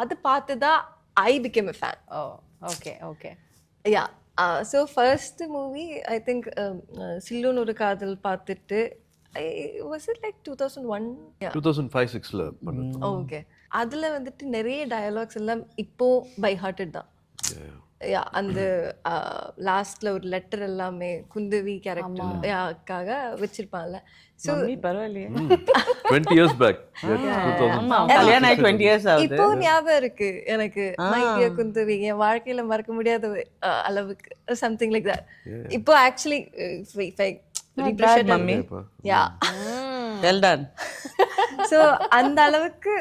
அது பார்த்து தான் I became a fan. Okay. Yeah. So first movie I think சில்லுன்னு ஒரு காதல் பார்த்துட்டு was it like 2001? Yeah. 2005-6 ல பண்ணது. Okay. அதுல வந்துட்டு நிறைய டயலாக்ஸ் எல்லாம் இப்போ பை ஹார்ட்டட் தான். அந்த லாஸ்ட்ல ஒரு லெட்டர் எல்லாமே குந்தவி கேரக்டருக்காக வச்சிருப்பாங்கல்ல. ஸோ பரவாயில்லையே 20 years back. கல்யாணம் ஆகி 20 years ஆகுது. இப்போ ஞாபகம் இருக்கு எனக்கு மைடியா குந்தவி என் வாழ்க்கையில மறக்க முடியாத அளவுக்கு சம்திங் லைக் தட். இப்போ ஆக்சுவலி மம்மி யா வெல் டன். ஸோ அந்த அளவுக்கு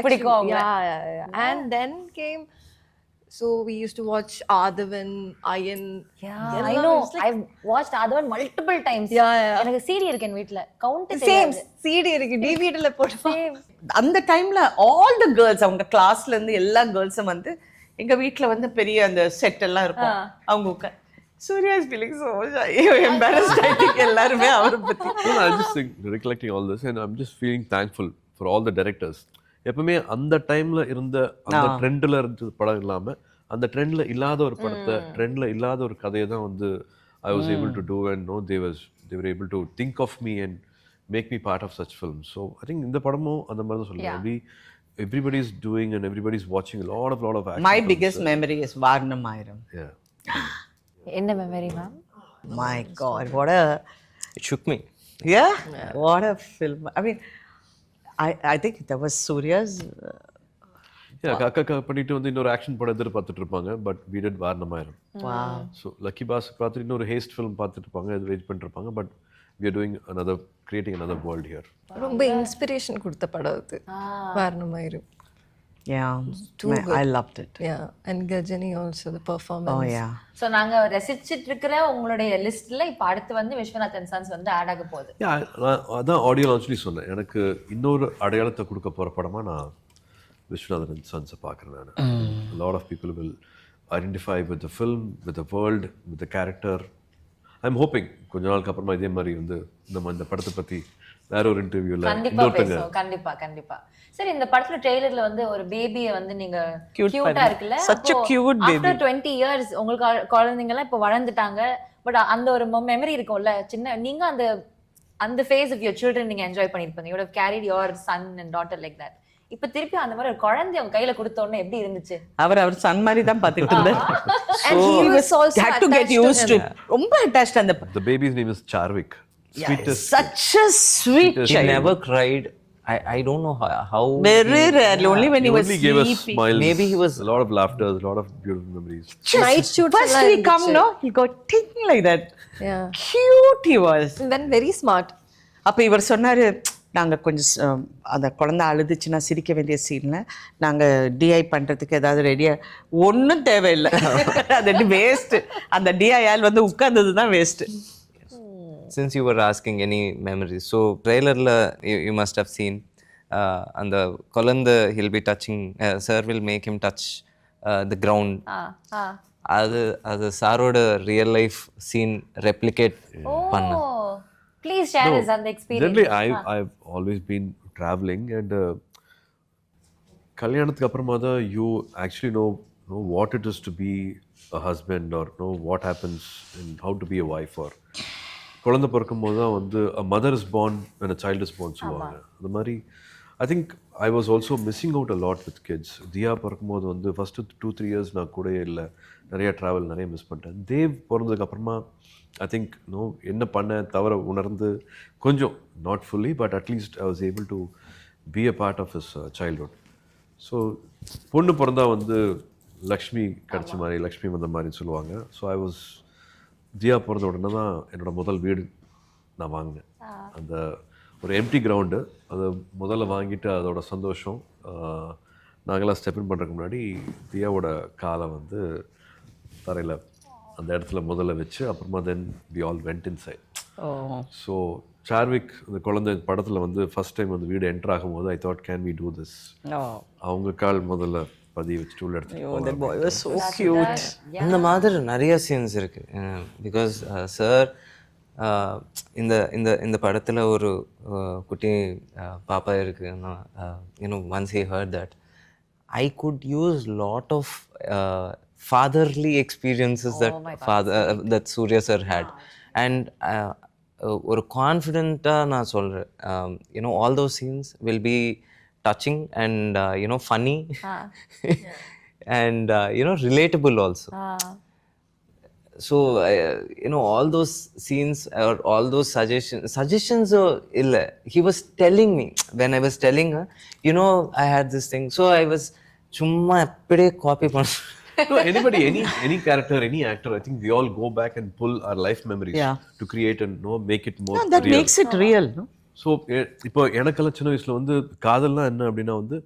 பிடிக்கும். And then came, so we used to watch Adhavan, Ayan. I know. I've watched Adhavan multiple times. எனக்கு CD இருக்கு என் வீட்ல. கவுண்ட் சேம் CD இருக்கு, DVD ல போட்டு. அந்த டைம்ல ஆல் தி கேர்ள்ஸ் அவங்க கிளாஸ்ல இருந்து எல்லா கேர்ள்ஸும் வந்து எங்க வீட்ல வந்து பெரிய அந்த செட் எல்லாம் இருக்கும். அவங்க Surya is feeling so embarrassed. I think எல்லாருமே அவரை பத்தி. I'm just recollecting all this and I'm just feeling thankful for all the directors. எப்பவுமே அந்த டைம்ல இருந்த அந்த ட்ரெண்ட்ல இருந்த படம் இல்லாம அந்த ட்ரெண்ட்ல இல்லாத ஒரு படத்தை ட்ரெண்ட்ல இல்லாத ஒரு கதையை தான் வந்து I was able to do and they were able to think of me and make me part of such films. So I think இந்த படமும் அந்த மாதிரி தான் சொல்லுவாங்க. Everybody is doing and everybody is watching a lot of action. My biggest memory is Varnamayiram. Yeah. என்ன memory ma'am? My God, what a it shook me. Yeah, what a film. I mean, I think that was Surya's. காக்கா பண்ணிட்டு வந்து இன்னொரு action படம் எதிர்பார்த்துட்டு இருப்பாங்க. But we did Vaaranam Aayiram. Wow. So Lucky Boss பார்த்துட்டு இன்னொரு ஹேஸ்ட் ஃபிலிம் பார்த்துட்டு இருப்பாங்க, அது வெயிட் பண்ணிட்டு இருப்பாங்க. But we are doing creating another world here. ரொம்ப இன்ஸ்பிரேஷன் கொடுத்த படம் அது Vaaranam Aayiram. Yeah, I loved it. Yeah, and Gajani also, the performance. Oh yeah. So நாங்க ரசிச்சிட்டு இருக்கிற உங்களுடைய லிஸ்ட்ல இப்ப அடுத்து வந்து விஸ்வநாத் அண்ட் சன்ஸ் வந்து ஆட் ஆக போகுது. அதான் ஆடியோ லான்ச்லி சொன்னேன். எனக்கு இன்னொரு அடையாளத்தை கொடுக்க போற படமா நான் விஸ்வநாத் அண்ட் சன்ஸை பார்க்குறேன். நான் a lot of people will identify with the film, with the world, with the character. I'm hoping கொஞ்ச நாளுக்கு அப்புறமா இதே மாதிரி வந்து இந்த படத்தை பத்தி வேற ஒரு இன்டர்வியூல கண்டிப்பா. சரி, இந்த படத்துல ட்ரெய்லர்ல வந்து ஒரு பேபியை வந்து நீங்க கியூட்டா இருக்குல்ல, such a cute baby. After 20 years உங்களுக்கு குழந்தைங்க எல்லாம் இப்ப வளர்ந்துட்டாங்க. பட் அந்த ஒரு மெமரி இருக்கும்ல, சின்ன நீங்க அந்த phase of your children நீங்க என்ஜாய் பண்ணிருப்பீங்க. You would have carried your son and daughter like that. இப்ப திருப்பி அந்த மாதிரி ஒரு குழந்தை அவங்க கையில கொடுத்த உடனே எப்படி இருந்துச்சு? அவர் சன் மாதிரி தான் பாத்துட்டு இருந்தார். And he was also had to get used to it. ரொம்ப attached அந்த the baby's name is Charvik. Sweetest, such a sweet child. He never cried I don't know how Very rarely, only when He he was only gave us sleeping. smiles. Maybe he was- a lot of laughter, a lot of beautiful memories. Night shoots First எல்லாம் we come, இருந்துச்சு. no, he got thinking like that. Yeah. Cute he was. And then very smart. அப்போ இவர் சொன்னார், நாங்கள் கொஞ்சம் அந்த குழந்தை அழுதுச்சுன்னா சிரிக்க வேண்டிய சீனில் நாங்கள் டிஐ பண்ணுறதுக்கு ஏதாவது ரெடியாக ஒன்றும் தேவையில்லை. அது வேஸ்ட்டு. அந்த டிஐஆல் வந்து உட்கார்ந்தது தான் waste. Since you were asking any memories, so trailer la you must have seen and the Kolanda he'll be touching, sir will make him touch the ground. அது சாரோட ரியல் லைஃப் சீன் ரெப்ளிகேட் பண்ண. Please share is அந்த Generally, experience. I've always been traveling and கல்யாணத்துக்கு அப்புறமா தான் you actually know what it is to be a husband or know what happens and how to be a wife or குழந்தை பிறக்கும் போது தான் வந்து a mother is born when a child is born சொல்லுவாங்க. அந்த மாதிரி I think I was also missing out a lot with kids. தியா பிறக்கும்போது வந்து ஃபஸ்ட்டு 2-3 years நான் கூட இல்லை, நிறைய ட்ராவல் நிறைய மிஸ் பண்ணிட்டேன். தேவ் பிறந்ததுக்கப்புறமா ஐ திங்க் என்ன பண்ண தவிர உணர்ந்து கொஞ்சம் not fully but at least I was able to be a part of his childhood. So பொண்ணு பிறந்தா வந்து லக்ஷ்மி கிடச்ச மாதிரி, லக்ஷ்மி வந்த மாதிரின்னு சொல்லுவாங்க. ஸோ ஐ வாஸ் தியா பிறந்த உடனே தான் என்னோட முதல் வீடு நான் வாங்கினேன். அந்த ஒரு எம்டி கிரவுண்டு அதை முதல்ல வாங்கிட்டு அதோட சந்தோஷம், நாங்களாம் ஸ்டெப் இன் பண்ணுறதுக்கு முன்னாடி தியாவோட காலை வந்து தரையில் அந்த இடத்துல முதல்ல வச்சு அப்புறமா then we all went inside. So Sarvik இந்த குழந்தை படத்தில் வந்து ஃபஸ்ட் டைம் வந்து வீடு என்டர் ஆகும்போது I thought can we do this. அவங்க கால் முதல்ல பதிய வச்சு டூல் எடுத்து அந்த மாதிரி நிறைய சீன்ஸ் இருக்கு. பிகாஸ் சார் இந்த இந்த இந்த படத்தில் ஒரு குட்டி பாப்பா இருக்கு. Once he heard that I could use lot of fatherly experiences that Suriya sir had. And ஒரு கான்ஃபிடென்ட்டாக நான் சொல்கிறேன், all those scenes will be touching and funny and relatable also. So all those scenes or all those suggestions illa, he was telling me when I was telling her, I had this thing, so I was chumma appade copy panna. No, anybody, any character, any actor, I think we all go back and pull our life memories to create and make it more that real. makes it real, no? So இப்போ எனக்கெல்லாம் சின்ன வயசில் வந்து காதல்னா என்ன அப்படின்னா வந்து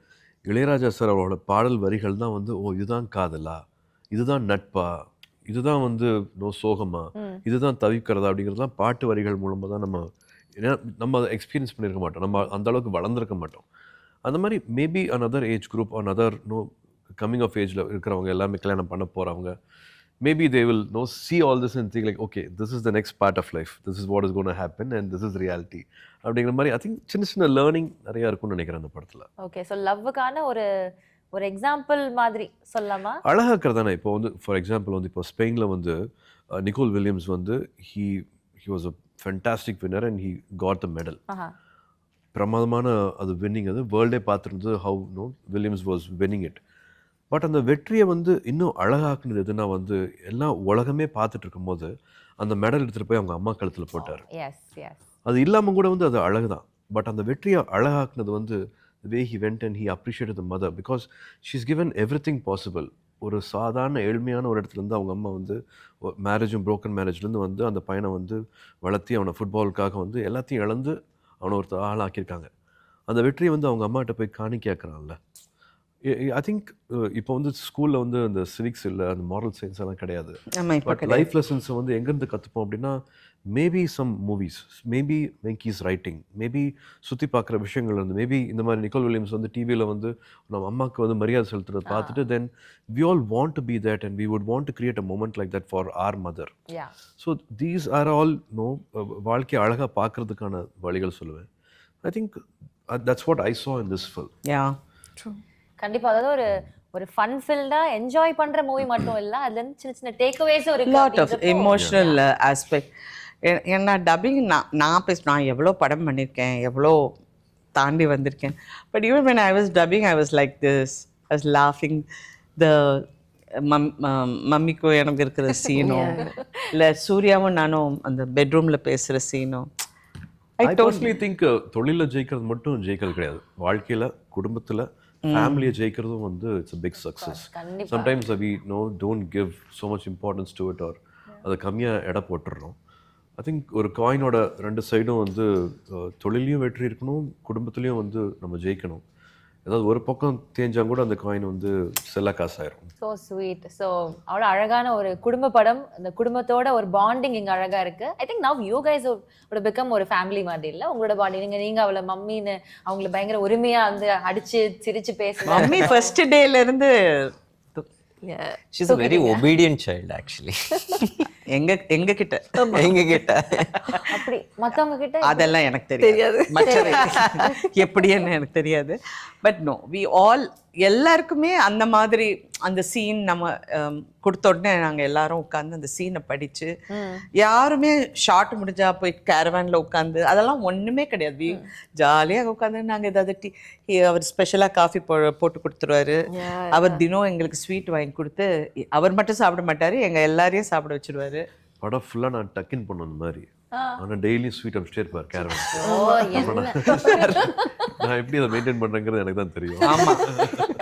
Ilaiyaraaja sir அவரோட பாடல் வரிகள் தான் வந்து இதுதான் காதலா, இதுதான் நட்பா, இதுதான் வந்து சோகமா, இதுதான் தவிக்கிறதா அப்படிங்கிறதுலாம் பாட்டு வரிகள் மூலமாக தான் நம்ம அதை எக்ஸ்பீரியன்ஸ் பண்ணியிருக்க மாட்டோம், நம்ம அந்த அளவுக்கு வளர்ந்துருக்க மாட்டோம். அந்த மாதிரி maybe another age group another coming of ஏஜில் இருக்கிறவங்க எல்லாமே கல்யாணம் பண்ண போகிறவங்க maybe they will see all this and think like, okay, this is the next part of life, this is what is going to happen and this is reality அப்படிங்கிற மாதிரி I think சின்ன சின்ன லேர்னிங் நிறையா இருக்கும்னு நினைக்கிறேன் அந்த படத்தில். Okay, so லவ்வுக்கான ஒரு எக்ஸாம்பிள் மாதிரி சொல்லலாமா? அழகாக இருக்கிறதானே. இப்போ வந்து ஃபார் எக்ஸாம்பிள் வந்து இப்போ ஸ்பெயினில் வந்து நிக்கோல் வில்லியம்ஸ் வந்து he was a fantastic winner and he got the medal. பிரமாதமான அது வின்னிங், அது வேர்ல்டே பார்த்துருந்தது how Williams was winning it. But அந்த வெற்றியை வந்து இன்னும் அழகாக்குனது எதுனா வந்து எல்லாம் உலகமே பார்த்துட்டு இருக்கும்போது அந்த மெடல் எடுத்துகிட்டு போய் அவங்க அம்மா கழுத்தில் போட்டார். அது இல்லாமல் கூட வந்து அது அழகு தான். பட் அந்த வெற்றியை அழகாக்குனது வந்து the way he went and he appreciated the mother because she's given everything possible. ஒரு சாதாரண ஏழ்மையான ஒரு இடத்துலேருந்து அவங்க அம்மா வந்து மேரேஜும் ப்ரோக்கன் மேரேஜ்லேருந்து வந்து அந்த பையனை வந்து வளர்த்தி அவனை ஃபுட்பாலுக்காக வந்து எல்லாத்தையும் இழந்து அவனை ஒருத்தர் ஆளாக்கியிருக்காங்க. அந்த வெற்றியை வந்து அவங்க அம்மாட்ட போய் காணிக்காக்குறான்ல. ஐ திங்க் இப்போ வந்து ஸ்கூலில் வந்து அந்த சிவிக்ஸ் இல்லை, அந்த மாரல் சயின்ஸ் எல்லாம் கிடையாது. பட் லைஃப் லெசன்ஸை வந்து எங்கேருந்து கற்றுப்போம் அப்படின்னா maybe some movies, maybe Venky's writing, maybe சுற்றி பார்க்குற விஷயங்கள் வந்து மேபி இந்த மாதிரி நிக்கோல் வில்லியம்ஸ் வந்து டிவியில் வந்து நம்ம அம்மாவுக்கு வந்து மரியாதை செலுத்துறதை பார்த்துட்டு then we all want to be that and we would want to create a moment like that for our mother. So these are all வாழ்க்கையை அழகாக பார்க்குறதுக்கான வழிகள் சொல்லுவேன். I think that's what I saw in this film. கண்டிப்பா, அதாவது ஒரு fun ஃபில்டா enjoy பண்ற மூவி மட்டும் இல்ல, அதுல இருந்து சின்ன சின்ன டேக்அவேஸ் இருக்கு. Lot of emotional aspect. ஏன்னா டப்பிங் நான் எவ்வளோ படம் பண்ணியிருக்கேன், எவ்வளோ தாண்டி வந்திருக்கேன். But even when I was dubbing I was like this, I was laughing. the மம்மிக்கும் எனக்கு இருக்கிற சீனும் இல்லை சூர்யாவும் நானும் அந்த பெட்ரூமில் பேசுகிற சீனும் ஐ பர்சனலி திங்க் தொழிலில் ஜெயிக்கிறது மட்டும் ஜெயிக்கிறது கிடையாது, வாழ்க்கையில் குடும்பத்தில் ஃபேமிலியை ஜெயிக்கிறதும் வந்து it's a big success. Sometimes we don't give so much importance to it, or அதை கம்மியாக எடை போட்டுடுறோம். ஐ திங்க் ஒரு காயினோட 2 சைடும் வந்து தொழிலையும் வெற்றி இருக்கணும், குடும்பத்துலேயும் வந்து நம்ம ஜெயிக்கணும். ஏதாவது ஒரு பக்கம் தேஞ்சால் கூட அந்த காயின் வந்து செல்ல காசாயிரும். So sweet. ஸோ அவ்வளோ அழகான ஒரு குடும்ப படம், அந்த குடும்பத்தோட ஒரு பாண்டிங் இங்கே அழகாக இருக்கு. I think now you guys become ஒரு ஃபேமிலி மாதிரி இல்லை உங்களோட பாண்டிங். நீங்கள் அவளை மம்மின்னு அவங்கள பயங்கர உரிமையாக வந்து அடிச்சு சிரிச்சு பேசுங்க. மம்மி ஃபர்ஸ்ட் டேல இருந்து She's a very obedient child actually. எங்க கிட்ட அப்படி மற்றவங்க கிட்ட அதெல்லாம் எனக்கு தெரியாது. மற்றவை எப்படின்னு எனக்கு தெரியாது. பட் நோ, வி ஆல் எல்லாருக்குமே அந்த மாதிரி அந்த சீன் நம்ம கொடுத்த உடனே நாங்கள் எல்லாரும் உட்காந்து அந்த சீனை படித்து, யாருமே ஷார்ட் முடிஞ்சா போய் கேரவேனில் உட்காந்து அதெல்லாம் ஒன்றுமே கிடையாது. ஜாலியாக உட்காந்து நாங்கள் ஏதாவது அவர் ஸ்பெஷலாக காஃபி போட்டு கொடுத்துருவாரு. அவர் தினம் எங்களுக்கு ஸ்வீட் வாங்கி கொடுத்து, அவர் மட்டும் சாப்பிட மாட்டார், எங்கள் எல்லாரையும் சாப்பிட வச்சுருவாரு. படம் ஃபுல்லாக நான் டக்கின் பண்ண அந்த மாதிரி, ஆனால் டெய்லியும் ஸ்வீட் அனுப்பிச்சிட்டே இருப்பார் கேரவன். நான் எப்படி அதை மெயின்டைன் பண்ணுறேங்கிறது எனக்கு தான் தெரியும். ஆமாம்,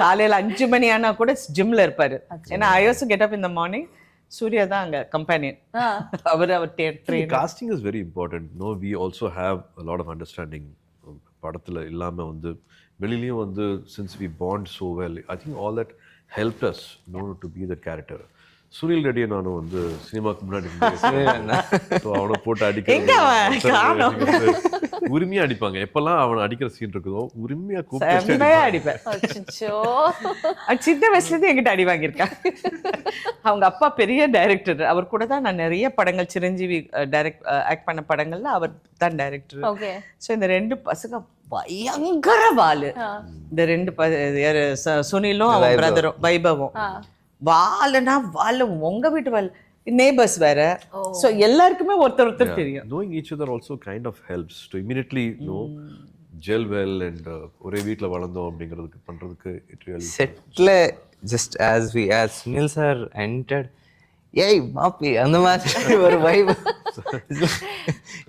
காலையில் 5 மணி ஆனால் கூட ஜிம்மில் இருப்பார். ஏன்னா I also get up in the morning. Suriya தான் அங்கே கம்பெனியன். அவர் train. Casting is very important. No, we also have a lot of understanding. படத்தில் இல்லாமல் வந்து வெளியிலையும் வந்து since we bond so well, I think all that help us know to be the character. Sunil ரெட்டியை நானும் வந்து சினிமாவுக்கு முன்னாடி அவனை போட்டு அடிக்க உரிமையா அடிப்பாங்க. எப்பெல்லாம் அவனை அடிக்கிற சீன் இருக்குதோ உரிமையா கூப்பிட்டு அடிப்பேன். சின்ன வயசுல இருந்து என்கிட்ட அடி வாங்கியிருக்கான். அவங்க அப்பா பெரிய டைரக்டர், அவர் கூட தான் நான் நிறைய படங்கள், சிரஞ்சீவி ஆக்ட் பண்ண படங்கள்ல அவர் தான் டைரக்டர். ஸோ இந்த 2 பசங்க பயங்கர வாலு. இந்த 2 சுனிலும் அவன் பிரதரும் வைபவும் வாலுனா வாலு, உங்க வீட்டு வால், neighbors வேற. So எல்லாருக்குமே ஒருத்தர் தெரியும். Knowing each other also kind of helps to immediately gel well and ஒரே வீட்ல வளர்ந்தோம் அப்படிங்கிறதுக்கு பண்றதுக்கு it really settle. Just as Sunil sir entered, ஏய் மாப்பி அந்த மாதிரி ஒரு vibe.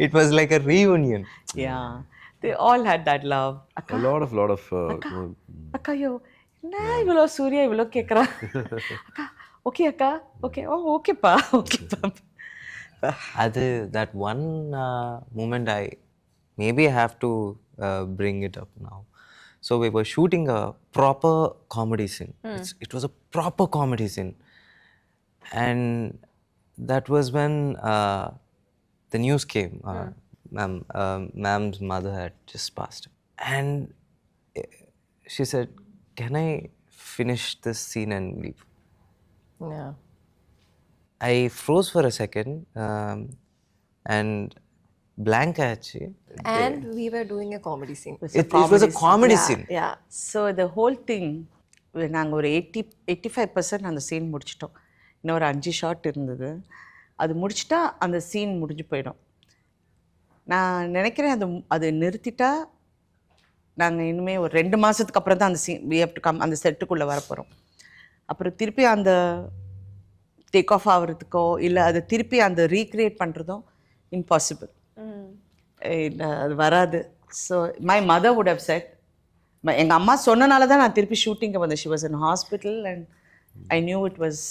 It was like a reunion. Yeah, they all had that love. A lot of அக்காயோ என்ன இவ்வளோ சூர்யா இவ்வளோ கேட்குறா. அக்கா ஓகே அக்கா ஓகே ஓகேப்பா ஓகேப்பா. அது that one moment I maybe have to bring it up now. So we were shooting a proper comedy scene. It was a proper comedy scene, and that was when the news came. Ma'am's mother had just passed, and she said, "Can I finish this scene and leave?" Yeah. I froze for a second and blank actually. And we were doing a comedy scene. It was a comedy scene. Yeah. So the whole thing, நாங்கள் ஒரு 85% அந்த scene முடிச்சிட்டோம். இன்னும் ஒரு 5 shot இருந்தது. அது முடிச்சிட்டா அந்த scene முடிஞ்சு போயிடும். நான் நினைக்கிறேன் அது நிறுத்திட்டா நாங்கள் இனிமேல் ஒரு 2 மாதத்துக்கு அப்புறம் தான் அந்த scene we have to come அந்த செட்டுக்குள்ளே வரப்போகிறோம். அப்புறம் திருப்பி அந்த டேக் ஆஃப் ஆகிறதுக்கோ இல்லை அதை திருப்பி அந்த ரீக்ரியேட் பண்ணுறதும் இம்பாசிபிள். இல்லை அது வராது. So my mother would have said, எங்கள் அம்மா சொன்னனால தான் நான் திருப்பி ஷூட்டிங்கை வந்தேன். She was in hospital and I knew it was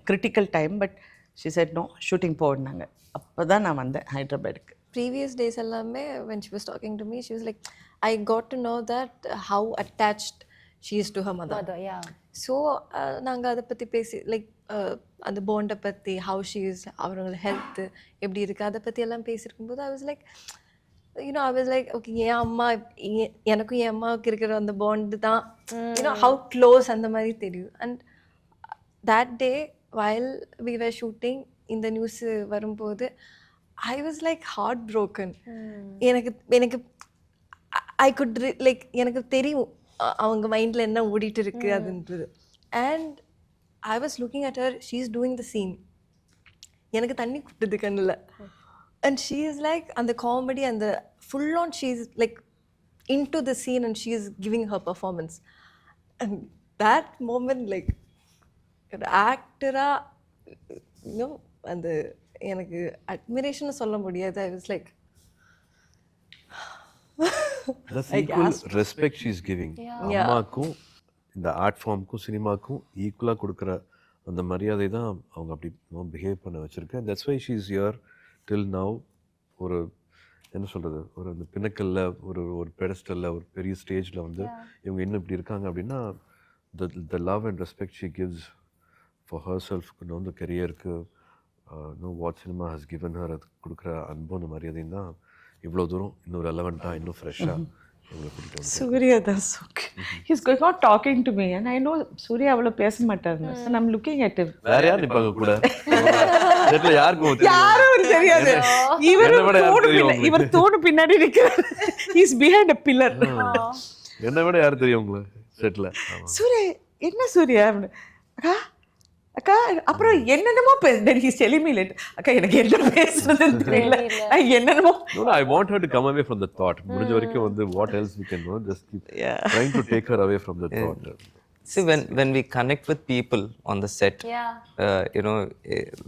critical time. But she said no, shooting போனாங்க. அப்போ தான் நான் வந்தேன் ஹைதராபாத்துக்கு. Previous days allame when she was talking to me, she was like, I got to know that how attached she is to her mother. Yeah. So நாங்கள் அதை பற்றி பேசி like அந்த பாண்டை பற்றி, how she is, அவங்களோட ஹெல்த் எப்படி இருக்குது அதை பற்றி எல்லாம் பேசியிருக்கும்போது I was like, I was like, okay, என் அம்மா எனக்கும் என் அம்மாவுக்கு இருக்கிற அந்த பாண்டு தான் how close அந்த மாதிரி தெரியும். And that day while we were shooting, இந்த நியூஸ் வரும்போது I was like heartbroken. எனக்கு I could like எனக்கு தெரியும் அவங்க மைண்டில் என்ன ஓடிட்டு இருக்கு அதுன்றது. And I was looking at her, she's doing the scene. எனக்கு தண்ணி குட்டுது கண்ணில். And she is like அந்த காமெடி அந்த full on she is like into the scene and she is giving her performance. And that moment like ஆக்டரா அந்த எனக்கு admiration சொல்ல முடியாது. I was like That's equal respect she's giving. அம்மாக்கும் இந்த art ஃபார்முக்கும் சினிமாக்கும் ஈக்குவலாக கொடுக்குற அந்த மரியாதை தான் அவங்க அப்படி பிஹேவ் பண்ண வச்சுருக்கேன். That's why she is here till now. ஒரு என்ன சொல்கிறது, ஒரு அந்த பின்னக்கல்ல ஒரு ஒரு பெடஸ்டலில் ஒரு பெரிய ஸ்டேஜில் வந்து இவங்க இன்னும் இப்படி இருக்காங்க அப்படின்னா the love and respect she gives for herself, இந்த கெரியருக்கு what cinema has given her, அது கொடுக்குற அன்பு அந்த மரியாதையும் தான் இவ்வளோ தூரம் இன்னும் ரெலவெண்ட்டாக இன்னும் ஃப்ரெஷ்ஷாக எங்களை கூட்டிகிட்டு வந்து. Suriya, that's okay. He's going on talking to me and I know Suriya அவ்வளோ பேச மாட்டாங்க. So I'm looking at him. வேற யார் நிப்பாங்க கூட? செட்ல யாருக்கும் யாரும் தெரியாது. இவர் தூணு பின்னாடி நிற்கிறார். He's behind a pillar. என்ன விட யார் தெரியும் உங்களுக்கு செட்ல? சூர்யா, என்ன சூர்யா? அக்கா அக்கா அப்புறம் என்னென்னமோ then he's telling me later, அக்கா எனக்கு என்ன பேசுறதுன்னு தெரியல, என்னென்னமோ. No, I want her to come away from the thought. முடிஞ்ச வரைக்கும் வந்து what else we can do, just keep trying to take her away from the thought. See, when we connect with people on the set, you know,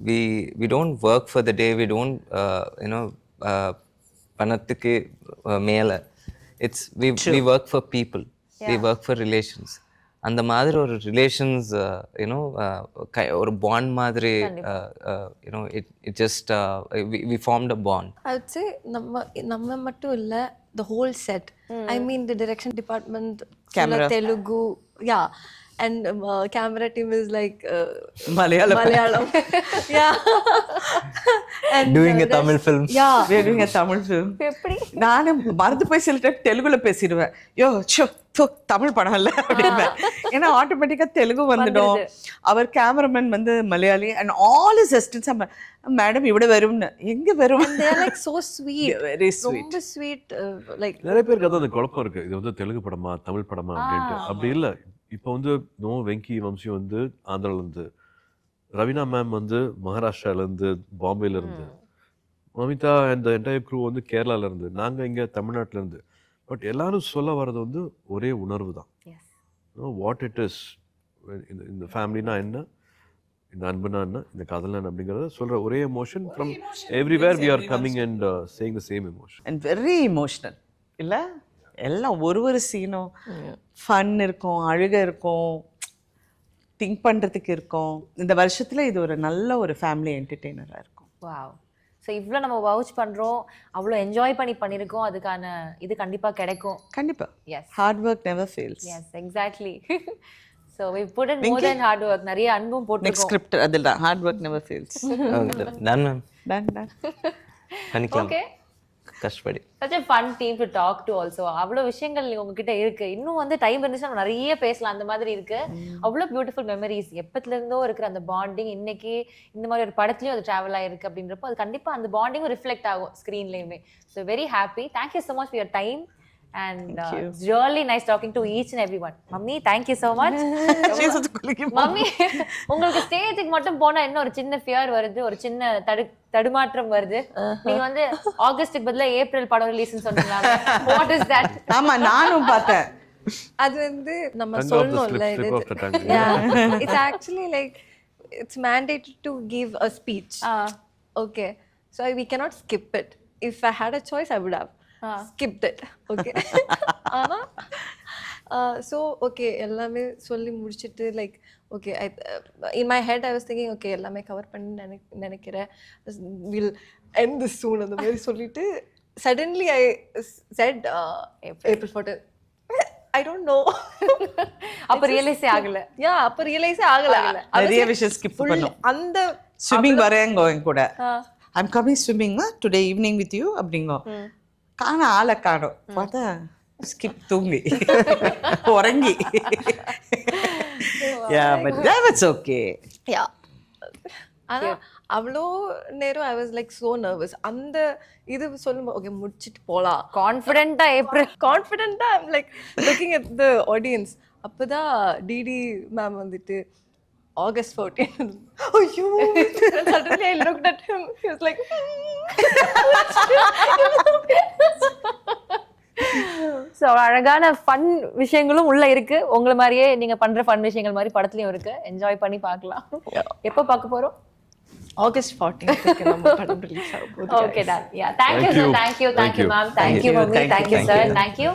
we don't work for the day, we don't you know, பணத்துக்கு மேல. It's we work for people, we work for relations. அந்த மாதிரி ஒரு relations you know ஒரு bond மாதிரி you know it just we formed a bond. I would say நம்ம மட்டும் இல்ல, the whole set. I mean the direction department, camera, Telugu, and camera team is like Malayalam. Yeah. And doing a Tamil film. Yeah, we are doing a Tamil film. எப்படி நானே மறந்து போய் சில time தெலுங்குல பேசிடுவேன். யோ தமிழ் படம் இல்ல அப்படின்பேன். ஏன்னா ஆட்டோமேட்டிக்காக தெலுங்கு வந்துடும். அவர் கேமராமேன் வந்து Malayali and all his assistants madam இவ்வளோ வரும்னு. எங்கே வரும்? they are like so sweet, very sweet, ரொம்ப sweet. Like நிறைய பேருக்கு அதான் அந்த குழப்பம் இருக்குது, இது வந்து தெலுங்கு படமா தமிழ் படமா அப்படின்ட்டு. அப்படி இல்லை. இப்போ வந்து வெங்கி வம்சி வந்து ஆந்திராவிலேருந்து, ரவீனா மேம் வந்து மகாராஷ்டிராலேருந்து, பாம்பேலேருந்து, மமிதா அண்ட் என்டையர் க்ரூ வந்து கேரளாலேருந்து, நாங்கள் இங்கே தமிழ்நாட்டிலேருந்து. பட் எல்லாரும் சொல்ல வர்றது வந்து ஒரே உணர்வு தான். வாட் இட் இஸ், இந்த ஃபேமிலினா என்ன, இந்த அன்புனா என்ன, இந்த காதல்னா என்ன அப்படிங்கிறத சொல்கிற ஒரே emotion from everywhere we are coming and saying the same emotion. And very emotional இல்லை? எல்லாம் ஒரு சீனும் ஃபன் இருக்கும், அழுகை இருக்கும், திங்க் பண்ணுறதுக்கு இருக்கும். இந்த வருஷத்தில் இது ஒரு நல்ல ஒரு ஃபேமிலி என்டர்டெய்னராக இருக்கும். வாவ். ஸோ இவ்வளோ நம்ம வவுச் பண்ணுறோம், அவ்வளோ என்ஜாய் பண்ணியிருக்கோம், அதுக்கான இது கண்டிப்பாக கிடைக்கும். கண்டிப்பாக. Yes, hard work never fails. Yes, exactly. So we put in more then hard work, நிறைய அன்பும் போட்டு நெக்ஸ்ட் ஸ்கிரிப்ட் அதில் தான் hard work never fails. Done ma'am, done பண்ணிக்கலாம். ஓகே, கஷ்டப்படி. such a fun team to talk to also. அவ்வளோ விஷயங்கள் உங்ககிட்ட இருக்கு. இன்னும் வந்து டைம் இருந்துச்சுன்னா நிறைய பேசலாம். அந்த மாதிரி இருக்கு. அவ்வளோ பியூட்டிஃபுல் மெமரிஸ், எப்பத்துல இருந்தோ இருக்கிற அந்த பாண்டிங் இன்னைக்கு இந்த மாதிரி ஒரு படத்துலயும் அது டிராவல் ஆயிருக்கு அப்படின்றப்போ அது கண்டிப்பா அந்த பாண்டிங்கும் ரிஃப்ளெக்ட் ஆகும் ஸ்க்ரீன்லயுமே. So very happy. Thank you so much for your time and it's really nice talking to each and everyone. Mummy, thank you so much. Mummy, உங்களுக்கு ஸ்டேஜுக்கு மட்டும் போனா என்ன ஒரு சின்ன ஃபியர் வருது, ஒரு சின்ன தடுமாற்றம் வருது. நீங்க வந்து ஆகஸ்டுக்கு பதிலா ஏப்ரல் படம் ரிலீஸ்னு சொன்னீங்க. What is that? ஆமா, நானும் பார்த்தேன். அது வந்து நம்ம சொல்லணும்ல, it's actually like it's mandated to give a speech. Okay, so we cannot skip it. If I had a choice, I would have skipped it. Okay. So okay, எல்லாமே சொல்லி முடிச்சிட்டு like okay, in my head I was thinking okay, எல்லாமே cover பண்ணி நினைக்கிறேன், we'll end this soon அந்த மாதிரி சொல்லிட்டு suddenly I said April 14. I don't know. அப்ப ரியலைஸே ஆகல. அப்ப ரியலைஸே ஆகல. நிறைய விஷயம் ஸ்கிப் பண்ணோம். அந்த ஸ்விமிங் வரேங்க கூட, I'm coming swimming today evening with you அப்படிங்கோ. காண ஆளை காணோம். பார்த்தா ஸ்கிப் தூங்கி உறங்கி. Yeah, but that's okay. Yeah. ஆனா அவ்வளோ நேரம் I was like so nervous. அந்த இது சொல்லும் ஓகே முடிச்சிட்டு போலாம் கான்ஃபிடென்ட்டா கான்ஃபிடென்ட்டா I'm like looking at the audience. அப்பதான் டிடி மேம் வந்துட்டு August 14. ஐயோ, suddenly I looked at him. He was like so அழகான ஃபன் விஷயங்களும் உள்ள இருக்கு. உங்களை மாதிரியே நீங்க பண்ற ஃபன் விஷயங்கள் மாதிரி படத்துலயும் இருக்கு. என்ஜாய் பண்ணி பார்க்கலாம். எப்போ பார்க்க போறோம்? August 14th நம்ம படம் ரிலீஸ் ஆக போகுது. Okay done. Yeah, thank you Thank sir, you. thank you, Thank you. ma'am, thank you mummy, thank you sir, thank you.